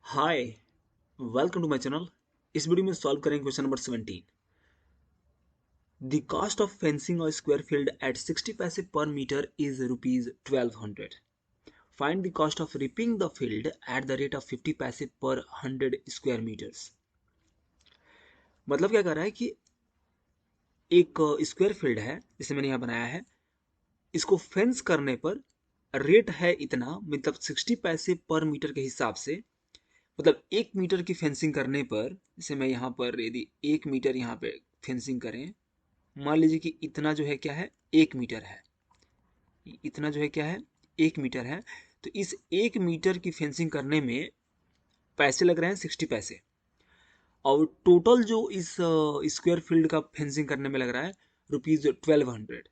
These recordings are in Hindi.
Hi, welcome to my channel. इस वीडियो में सॉल्व करेंगे question number 17। The cost of fencing a square field at 60 paise per metre is rupees 1200। Find the cost of reaping the field at the rate of 50 paise पर 100 स्क्वायर मीटर्स। मतलब क्या कर रहा है कि एक स्क्वायर फील्ड है जिसे मैंने यहाँ बनाया है, इसको फेंस करने पर रेट है इतना, मतलब 60 पैसे पर मीटर के हिसाब से। मतलब 1 मीटर की फेंसिंग करने पर, जैसे मैं यहाँ पर यदि 1 मीटर यहाँ पे फेंसिंग करें, मान लीजिए कि इतना जो है क्या है, 1 मीटर है। इतना जो है क्या है, 1 मीटर है। तो इस 1 मीटर की फेंसिंग करने में पैसे लग रहे हैं 60 पैसे, और टोटल जो इस स्क्वायर फील्ड का फेंसिंग करने में लग रहा है रुपीज 1200।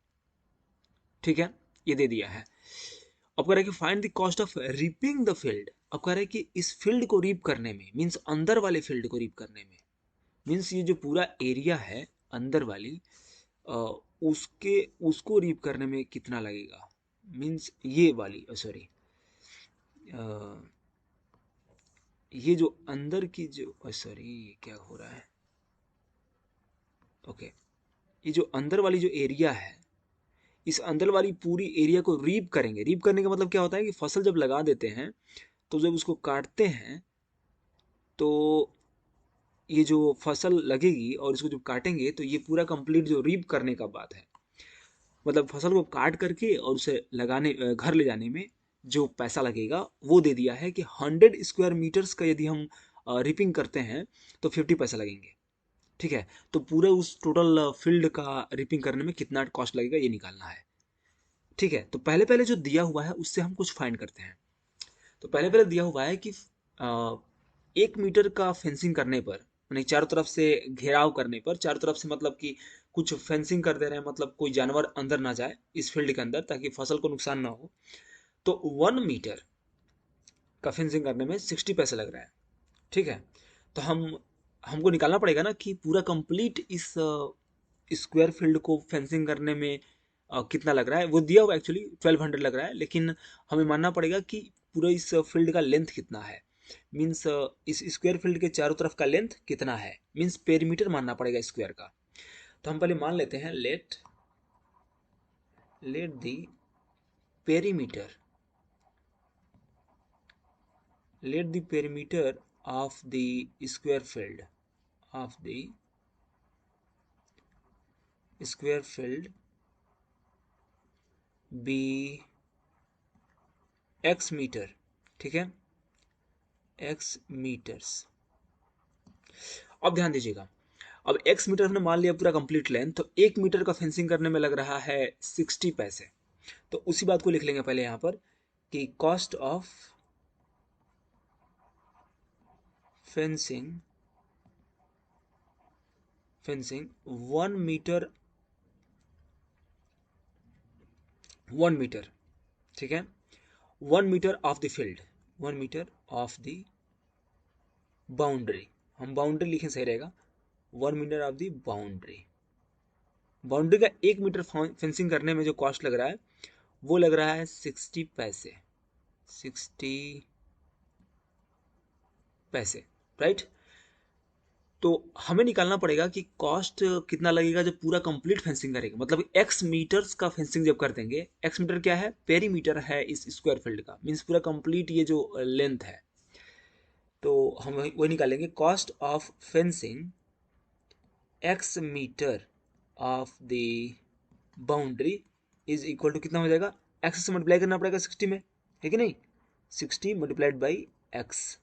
ठीक है, ये दे दिया है। अब कह रहा है कि find the cost of reaping the field. अब कह रहा है कि इस फील्ड को रीप करने में, मीन्स अंदर वाले फील्ड को रीप करने में, मीन्स ये जो पूरा एरिया है अंदर वाली, अ, उसके उसको रीप करने में कितना लगेगा। मीन्स ये वाली, सॉरी, ये जो अंदर की जो, सॉरी ये क्या हो रहा है, ओके, ये जो अंदर वाली जो एरिया है, इस अंदर वाली पूरी एरिया को रीप करेंगे। रीप करने का मतलब क्या होता है कि फसल जब लगा देते हैं तो जब उसको काटते हैं तो ये जो फसल लगेगी और इसको जब काटेंगे तो ये पूरा कंप्लीट जो रीप करने का बात है, मतलब फसल को काट करके और उसे लगाने, घर ले जाने में जो पैसा लगेगा वो दे दिया है कि 100 स्क्वायर मीटर्स का यदि हम रिपिंग करते हैं तो 50 पैसा लगेंगे। ठीक है, तो पूरे उस टोटल फील्ड का रिपिंग करने में कितना कॉस्ट लगेगा ये निकालना है। ठीक है, तो पहले पहले जो दिया हुआ है उससे हम कुछ फाइंड करते हैं। तो पहले पहले दिया हुआ है कि 1 मीटर का फेंसिंग करने पर, यानी चारों तरफ से घेराव करने पर, चारों तरफ से मतलब कि कुछ फेंसिंग कर दे रहे हैं, मतलब कोई जानवर अंदर ना जाए इस फील्ड के अंदर ताकि फसल को नुकसान ना हो। तो 1 मीटर का फेंसिंग करने में 60 पैसे लग रहा है। ठीक है, तो हमको निकालना पड़ेगा ना कि पूरा कंप्लीट इस स्क्वायर फील्ड को फेंसिंग करने में कितना लग रहा है। वो दिया हुआ एक्चुअली 1200 लग रहा है, लेकिन हमें मानना पड़ेगा कि पूरा इस फील्ड का लेंथ कितना है। मीन्स इस स्क्वायर फील्ड के चारों तरफ का लेंथ कितना है, मीन्स पेरीमीटर मानना पड़ेगा स्क्वायर का। तो हम पहले मान लेते हैं, let let the perimeter, let the perimeter of the square field of the square field be x metre. ठीक है, x मीटर्स। अब ध्यान दीजिएगा, अब x मीटर हमने मान लिया पूरा कंप्लीट लेंथ, तो 1 मीटर का फेंसिंग करने में लग रहा है 60 पैसे। तो उसी बात को लिख लेंगे पहले यहाँ पर कि cost of fencing fencing 1 metre, 1 metre. ठीक है, 1 metre of the field, 1 metre of the boundary, हम बाउंड्री लिखें सही रहेगा। 1 metre of the boundary, boundary का 1 मीटर फेंसिंग करने में जो कॉस्ट लग रहा है वो लग रहा है 60 पैसे, 60 पैसे, राइट। तो हमें निकालना पड़ेगा कि कॉस्ट कितना लगेगा जब पूरा कंप्लीट फेंसिंग करेंगे, मतलब एक्स मीटर्स का फेंसिंग जब कर देंगे। एक्स मीटर क्या है, पेरीमीटर है इस स्क्वायर फील्ड का, मीन्स पूरा कंप्लीट ये जो लेंथ है। तो हम वही निकालेंगे, cost of fencing x metre of the boundary is equal to कितना हो जाएगा, एक्स से मल्टीप्लाई करना पड़ेगा 60 में, है कि नहीं। 60 मल्टीप्लाइड बाई एक्स,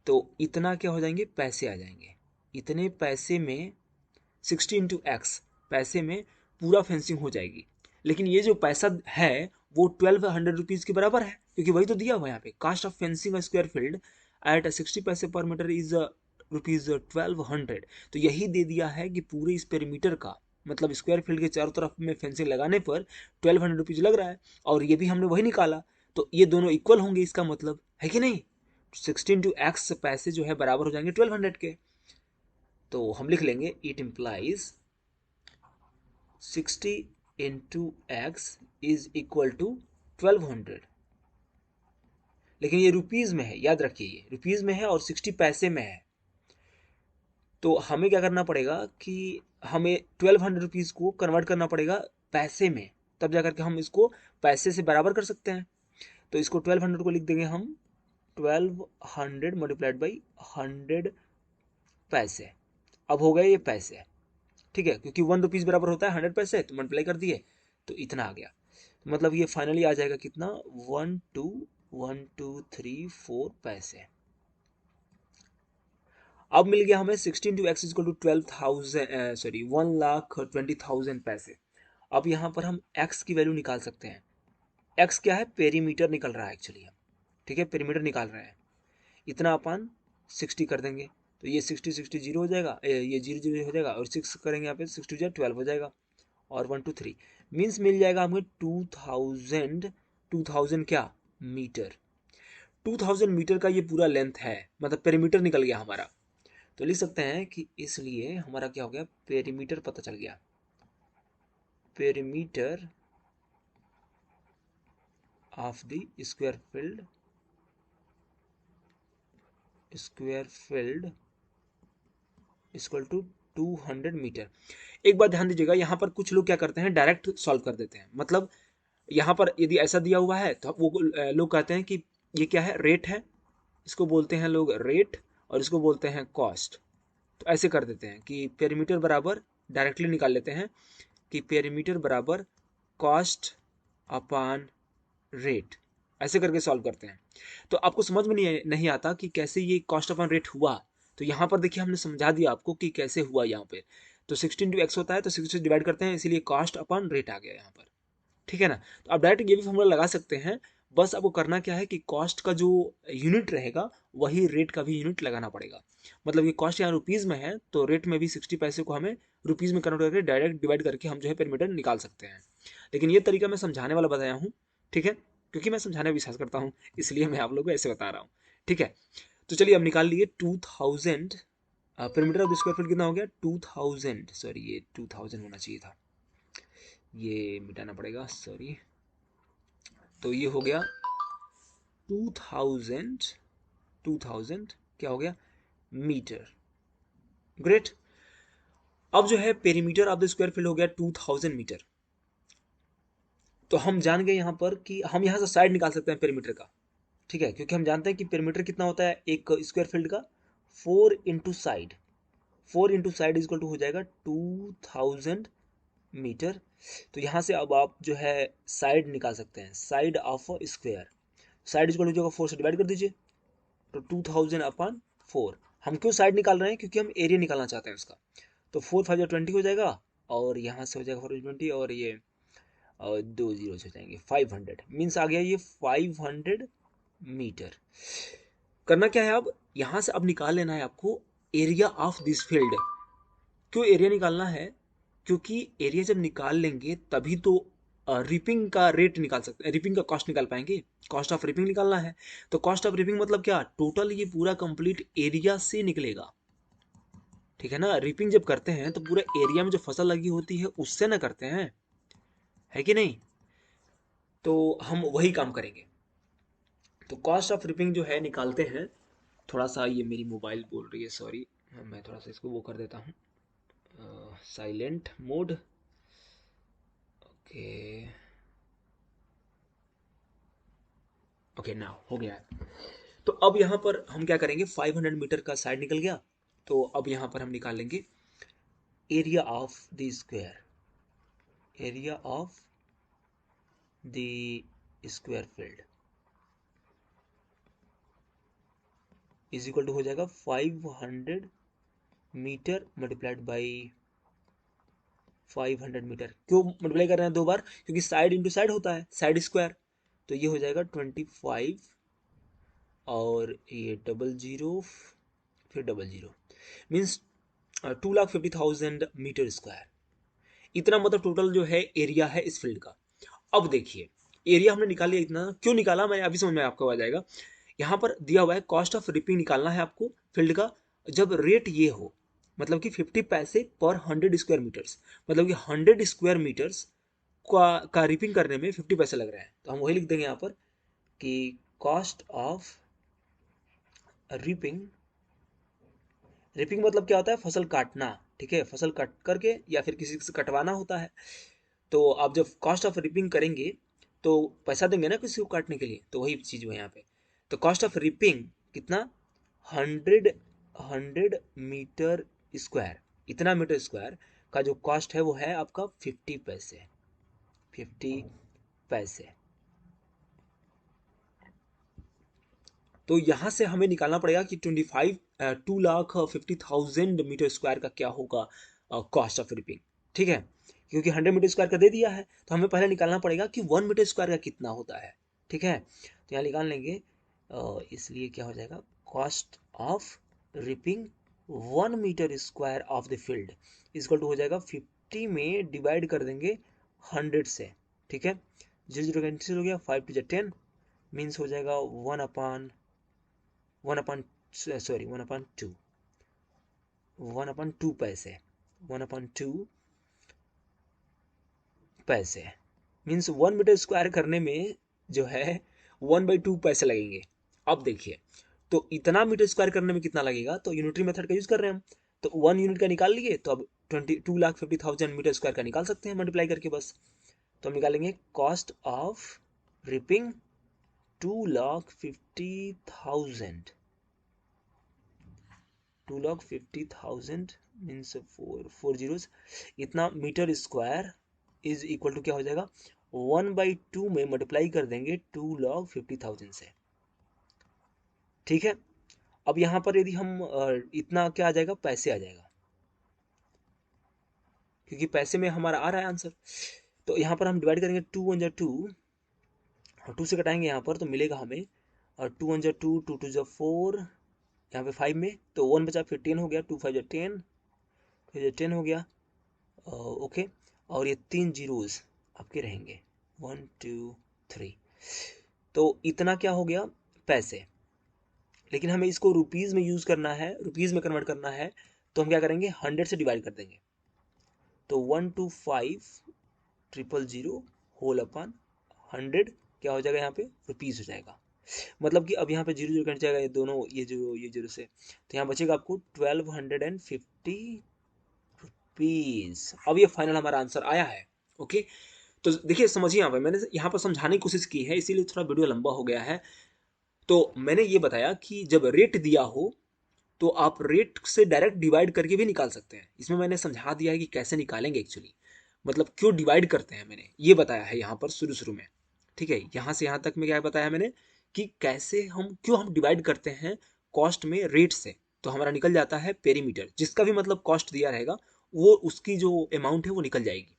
तो इतना क्या हो जाएंगे, पैसे आ जाएंगे। इतने पैसे में 60 × x पैसे में पूरा फेंसिंग हो जाएगी। लेकिन ये जो पैसा है वो 1200 रुपीज़ के बराबर है, क्योंकि वही तो दिया हुआ है यहाँ पे, cost of fencing square field at 60 paise per metre is rupees 1200। तो यही दे दिया है कि पूरे इस पेरीमीटर का, मतलब स्क्वायर फील्ड के चारों तरफ में फेंसिंग लगाने पर 1200 रुपीज़ लग रहा है, और ये भी हमने वही निकाला। तो ये दोनों इक्वल होंगे, इसका मतलब है कि नहीं। 16 × x पैसे जो है बराबर हो जाएंगे 1200 के। तो हम लिख लेंगे, it implies 60 × x is equal to 1200। लेकिन ये रुपीज़ में है, याद रखिए ये रुपीज़ में है और 60 पैसे में है। तो हमें क्या करना पड़ेगा कि हमें 1200 रुपीज़ को कन्वर्ट करना पड़ेगा पैसे में, तब जा करके हम इसको पैसे से बराबर कर सकते हैं। तो इसको 1200 को लिख देंगे हम 1200 मल्टीप्लाइड बाई 100 पैसे। अब हो गए ये पैसे, ठीक है, क्योंकि 1 रुपीज़ बराबर होता है 100 पैसे, तो मल्टीप्लाई कर दिए तो इतना आ गया। तो मतलब ये फाइनली आ जाएगा कितना, 12123 पैसे। अब मिल गया हमें 16x इक्वल टू 12,000 सॉरी 1,20,000 पैसे। अब यहाँ पर हम x की वैल्यू निकाल सकते हैं। x क्या है, पेरीमीटर निकल रहा है एक्चुअली हम, ठीक है, पेरीमीटर निकाल रहे हैं। इतना अपन 60 कर देंगे तो ये 60 60 जीरो हो जाएगा, ये 0 0 हो जाएगा, और 6 करेंगे यहाँ पे 6 2 12 हो जाएगा, और 1 2 3 मीन्स मिल जाएगा हमें 2000 क्या मीटर। 2000 मीटर का ये पूरा लेंथ है, मतलब पेरीमीटर निकल गया हमारा। तो लिख सकते हैं कि इसलिए हमारा क्या हो गया, पेरीमीटर पता चल गया। Perimeter of the square field equal to 200 metre. एक बात ध्यान दीजिएगा, यहाँ पर कुछ लोग क्या करते हैं, डायरेक्ट सॉल्व कर देते हैं। मतलब यहाँ पर यदि ऐसा दिया हुआ है तो वो लोग कहते हैं कि ये क्या है, रेट है, इसको बोलते हैं लोग रेट, और इसको बोलते हैं कॉस्ट। तो ऐसे कर देते हैं कि पेरीमीटर बराबर, डायरेक्टली निकाल लेते हैं कि पेरीमीटर बराबर कॉस्ट अपॉन रेट, ऐसे करके सॉल्व करते हैं। तो आपको समझ में नहीं आता कि कैसे ये कॉस्ट अपॉन रेट हुआ। तो यहाँ पर देखिए हमने समझा दिया आपको कि कैसे हुआ यहाँ पे। तो 16 होता है तो 6 से डिवाइड करते हैं, इसीलिए कॉस्ट अपॉन रेट आ गया यहाँ पर, ठीक है ना। तो आप डायरेक्ट ये भी फॉर्मूला लगा सकते हैं, बस आपको करना क्या है कि कॉस्ट का जो यूनिट रहेगा वही रेट का भी यूनिट लगाना पड़ेगा। मतलब ये कॉस्ट यहाँ रुपीज़ में है तो रेट में भी 60 पैसे को हमें रुपीज़ में कन्वर्ट करके डायरेक्ट डिवाइड करके हम जो है पेरीमीटर निकाल सकते हैं। लेकिन ये तरीका मैं समझाने वाला बताया हूँ, ठीक है, क्योंकि मैं समझाने में विश्वास करता हूँ, इसलिए मैं आप लोगों को ऐसे बता रहा हूँ, ठीक है। तो चलिए अब निकाल लिए 2000 पेरीमीटर ऑफ स्क्वायर फीट कितना हो गया, 2000, सॉरी ये 2000 होना चाहिए था, ये मिटाना पड़ेगा, सॉरी। तो ये हो गया 2000 क्या हो गया, मीटर। ग्रेट। अब जो है perimeter of the square field हो गया 2000 मीटर। तो हम जान गए यहाँ पर कि हम यहाँ से साइड निकाल सकते हैं पेरीमीटर का, ठीक है, क्योंकि हम जानते हैं कि पेरीमीटर कितना होता है एक स्क्वायर फील्ड का, 4 into side, 4 into side equal to हो जाएगा 2000 मीटर। तो यहाँ से अब आप जो है साइड निकाल सकते हैं, side of square, side equal हो जाएगा 4 से डिवाइड कर दीजिए, तो 2000 अपॉन 4। हम क्यों साइड निकाल रहे हैं, क्योंकि हम एरिया निकालना चाहते हैं उसका। तो 4 5 20 हो जाएगा, और यहाँ से हो जाएगा 420, और ये और 2 जीरो हो जाएंगे, 500 मीन्स आ गया ये 500 मीटर। करना क्या है, अब यहाँ से अब निकाल लेना है आपको एरिया ऑफ दिस फील्ड। क्यों एरिया निकालना है, क्योंकि एरिया जब निकाल लेंगे तभी तो रिपिंग का रेट निकाल सकते हैं, रिपिंग का कॉस्ट निकाल पाएंगे, कॉस्ट ऑफ रिपिंग निकालना है। तो कॉस्ट ऑफ रिपिंग मतलब क्या, टोटल ये पूरा कंप्लीट एरिया से निकलेगा, ठीक है ना। रिपिंग जब करते हैं तो पूरे एरिया में जो फसल लगी होती है उससे ना करते हैं, है कि नहीं। तो हम वही काम करेंगे। तो कॉस्ट ऑफ रिपिंग जो है निकालते हैं। थोड़ा सा ये मेरी मोबाइल बोल रही है, सॉरी, मैं थोड़ा सा इसको वो कर देता हूँ, silent mode. Okay okay, now हो गया है। तो अब यहाँ पर हम क्या करेंगे, 500 मीटर का साइड निकल गया, तो अब यहाँ पर हम निकाल लेंगे area of the square, area of the square field is equal to हो जाएगा 500 मीटर मल्टीप्लाइड बाई 500 मीटर। क्यों मल्टीप्लाई कर रहे हैं दो बार, क्योंकि साइड इंटू साइड होता है, साइड स्क्वायर। तो ये हो जाएगा 25, और ये 00 फिर 00 मीन्स 2,50,000 मीटर स्क्वायर। इतना मतलब टोटल जो है एरिया है इस फील्ड का। अब देखिए एरिया हमने निकाल लिया, इतना क्यों निकाला मैं अभी समझ में आपको आ जाएगा। यहाँ पर दिया हुआ है कॉस्ट ऑफ रिपिंग निकालना है आपको फील्ड का, जब रेट ये हो, मतलब कि 50 पैसे पर 100 स्क्वायर मीटर्स, मतलब कि 100 स्क्वायर मीटर्स का रिपिंग करने में 50 पैसे लग रहे हैं। तो हम वही लिख देंगे यहाँ पर कि कॉस्ट ऑफ रिपिंग। रिपिंग मतलब क्या होता है? फसल काटना, ठीक है, फसल कट करके या फिर किसी से कटवाना होता है। तो आप जब कॉस्ट ऑफ रिपिंग करेंगे तो पैसा देंगे ना किसी को काटने के लिए, तो वही चीज है यहाँ पे। तो कॉस्ट ऑफ रिपिंग कितना? 100 मीटर स्क्वायर, इतना मीटर स्क्वायर का जो कॉस्ट है वो है आपका 50 पैसे, 50 पैसे। तो यहाँ से हमें निकालना पड़ेगा कि 2,50,000 मीटर स्क्वायर का क्या होगा कॉस्ट ऑफ रिपिंग, ठीक है। क्योंकि 100 मीटर स्क्वायर का दे दिया है तो हमें पहले निकालना पड़ेगा कि 1 मीटर स्क्वायर का कितना होता है, ठीक है। तो यहाँ निकाल लेंगे, इसलिए क्या हो जाएगा? Cost of reaping 1 metre square of the field equal to हो जाएगा 50 में डिवाइड कर देंगे 100 से, ठीक है। 0 कैंसिल हो गया, 5 टू 10 मीन्स हो जाएगा 1/2 पैसे, 1/2 पैसे मीन्स 1 मीटर स्क्वायर करने में जो है 1/2 पैसे लगेंगे। अब देखिए, तो इतना मीटर स्क्वायर करने में कितना लगेगा, तो यूनिटरी मेथड का यूज कर रहे हैं हम, तो 1 यूनिट का निकाल लिए, तो अब 2,50,000 मीटर स्क्वायर का निकाल सकते हैं मल्टीप्लाई करके बस। तो हम निकालेंगे cost of ripping 2,50,000, 2,50,000 means 4 zeros, इतना metre square is equal to क्या हो जाएगा? 1/2 में मल्टीप्लाई कर देंगे 2,50,000 से, ठीक है। अब यहाँ पर यदि हम इतना क्या आ जाएगा? पैसे आ जाएगा, क्योंकि पैसे में हमारा आ रहा है आंसर। तो यहाँ पर हम डिवाइड करेंगे 2 1 2, और 2 से कटाएंगे यहाँ पर तो मिलेगा हमें, और 2 1 2, 2 2 4, यहाँ पे 5 में तो 1 बचा, फिर 10 हो गया, 2 5 10, फिर 10 हो गया, ओके। और ये 3 जीरोस आपके रहेंगे, 1 2 3। तो इतना क्या हो गया? पैसे। लेकिन हमें इसको रुपीज़ में यूज़ करना है, रुपीज़ में कन्वर्ट करना है, तो हम क्या करेंगे? 100 से डिवाइड कर देंगे, तो 125,000 होल अपन 100 क्या हो जाएगा? यहाँ पे रुपीज़ हो जाएगा। मतलब कि अब यहाँ पे 0 0 कट जाएगा, ये दोनों, ये जीरो से, तो यहाँ बचेगा आपको 1250 रुपीज़। अब ये फाइनल हमारा आंसर आया है, ओके। तो देखिए, समझिए, यहाँ पे मैंने यहाँ पर समझाने की कोशिश की है, इसीलिए थोड़ा वीडियो लंबा हो गया है। तो मैंने ये बताया कि जब रेट दिया हो तो आप रेट से डायरेक्ट डिवाइड करके भी निकाल सकते हैं। इसमें मैंने समझा दिया है कि कैसे निकालेंगे एक्चुअली, मतलब क्यों डिवाइड करते हैं, मैंने ये बताया है यहाँ पर शुरू शुरू में, ठीक है। यहाँ से यहाँ तक में क्या बताया मैंने कि कैसे हम, क्यों हम डिवाइड करते हैं कॉस्ट में रेट से, तो हमारा निकल जाता है पेरीमीटर, जिसका भी मतलब कॉस्ट दिया रहेगा वो उसकी जो अमाउंट है वो निकल जाएगी।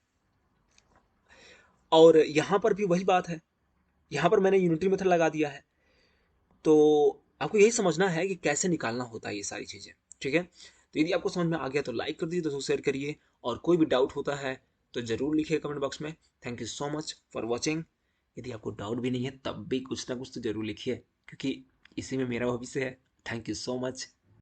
और यहाँ पर भी वही बात है, यहाँ पर मैंने यूनिटरी मेथड लगा दिया है। तो आपको यही समझना है कि कैसे निकालना होता है ये सारी चीज़ें, ठीक है। तो यदि आपको समझ में आ गया तो लाइक कर दीजिए, दोस्तों शेयर करिए, और कोई भी डाउट होता है तो ज़रूर लिखिए कमेंट बॉक्स में। Thank you so much for watching. यदि आपको डाउट भी नहीं है तब भी कुछ ना कुछ तो ज़रूर लिखिए, क्योंकि इसी में मेरा भविष्य है। Thank you so much.